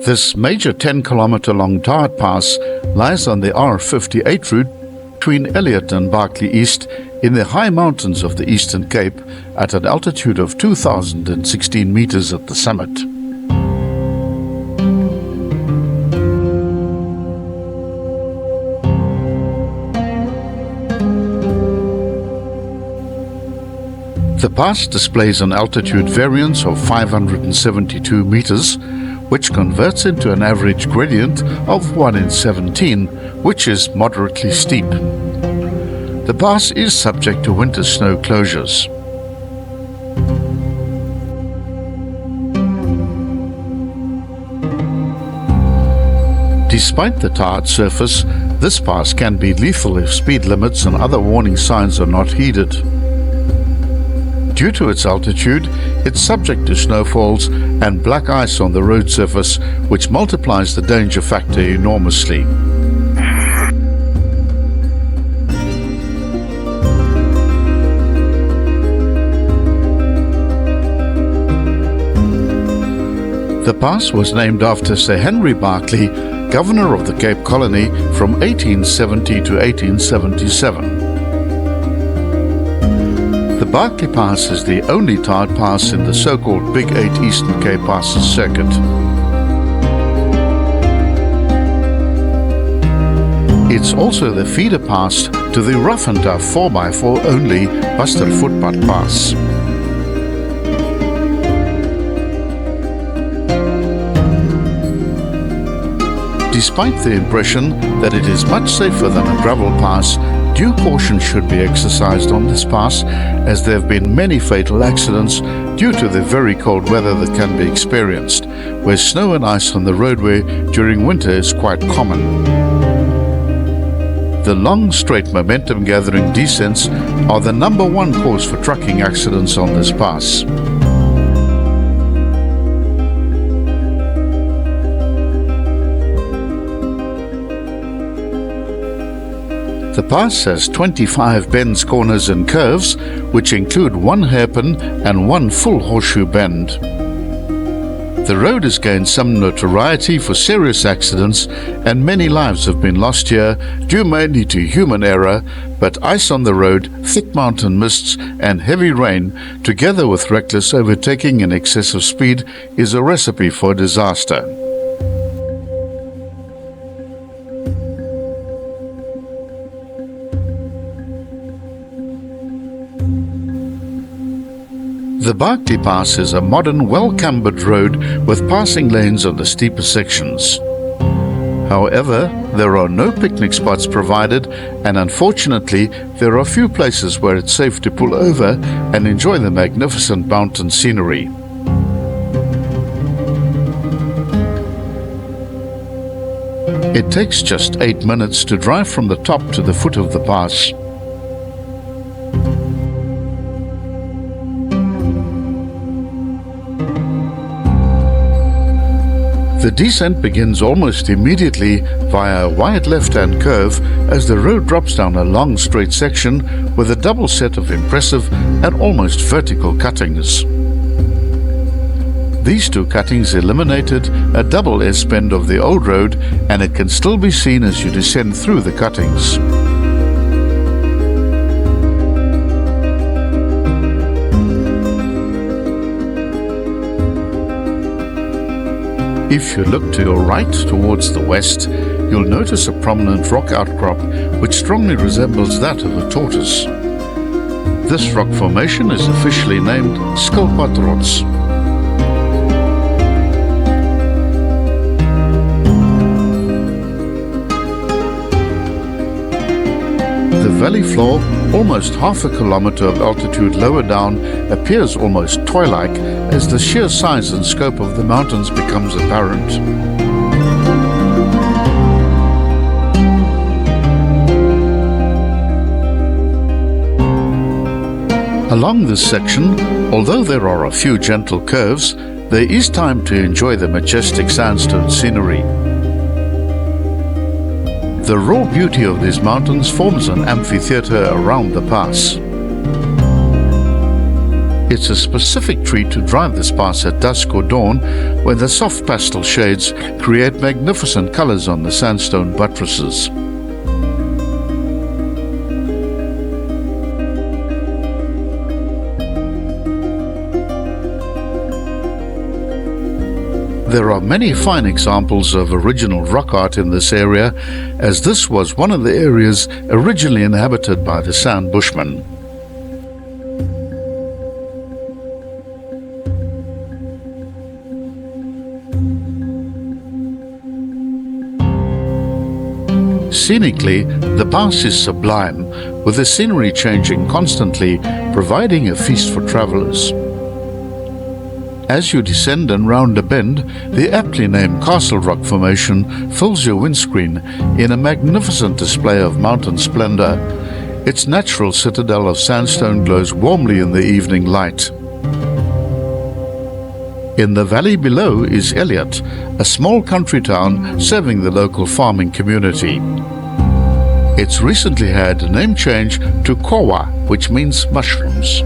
This major 10-kilometer-long tarred pass lies on the R58 route between Elliot and Berkeley East in the high mountains of the Eastern Cape at an altitude of 2,016 meters at the summit. The pass displays an altitude variance of 572 meters, which converts into an average gradient of 1 in 17, which is moderately steep. The pass is subject to winter snow closures. Despite the tarred surface, this pass can be lethal if speed limits and other warning signs are not heeded. Due to its altitude, it's subject to snowfalls and black ice on the road surface, which multiplies the danger factor enormously. The pass was named after Sir Henry Berkeley, governor of the Cape Colony from 1870 to 1877. The Berkeley Pass is the only tarred pass in the so-called Big 8 Eastern Cape Passes circuit. It's also the feeder pass to the rough and tough 4x4 only Buster Footpad Pass. Despite the impression that it is much safer than a gravel pass, due caution should be exercised on this pass, as there have been many fatal accidents due to the very cold weather that can be experienced, where snow and ice on the roadway during winter is quite common. The long, straight momentum-gathering descents are the #1 cause for trucking accidents on this pass. The pass has 25 bends, corners and curves, which include 1 hairpin and 1 full horseshoe bend. The road has gained some notoriety for serious accidents, and many lives have been lost here due mainly to human error, but ice on the road, thick mountain mists and heavy rain, together with reckless overtaking and excessive speed, is a recipe for disaster. The Berkeley Pass is a modern, well-cambered road with passing lanes on the steeper sections. However, there are no picnic spots provided, and unfortunately, there are few places where it's safe to pull over and enjoy the magnificent mountain scenery. It takes just 8 minutes to drive from the top to the foot of the pass. The descent begins almost immediately via a wide left-hand curve as the road drops down a long straight section with a double set of impressive and almost vertical cuttings. These 2 cuttings eliminated a double S-bend of the old road, and it can still be seen as you descend through the cuttings. If you look to your right towards the west, you'll notice a prominent rock outcrop which strongly resembles that of a tortoise. This rock formation is officially named Skilpadrots. The valley floor, almost half a kilometer of altitude lower down, appears almost toy-like as the sheer size and scope of the mountains becomes apparent. Along this section, although there are a few gentle curves, there is time to enjoy the majestic sandstone scenery. The raw beauty of these mountains forms an amphitheater around the pass. It's a specific treat to drive this pass at dusk or dawn, when the soft pastel shades create magnificent colors on the sandstone buttresses. There are many fine examples of original rock art in this area, as this was one of the areas originally inhabited by the Sand Bushmen. Scenically, the pass is sublime, with the scenery changing constantly, providing a feast for travelers. As you descend and round a bend, the aptly named Castle Rock Formation fills your windscreen in a magnificent display of mountain splendor. Its natural citadel of sandstone glows warmly in the evening light. In the valley below is Elliot, a small country town serving the local farming community. It's recently had a name change to Khowa, which means mushrooms.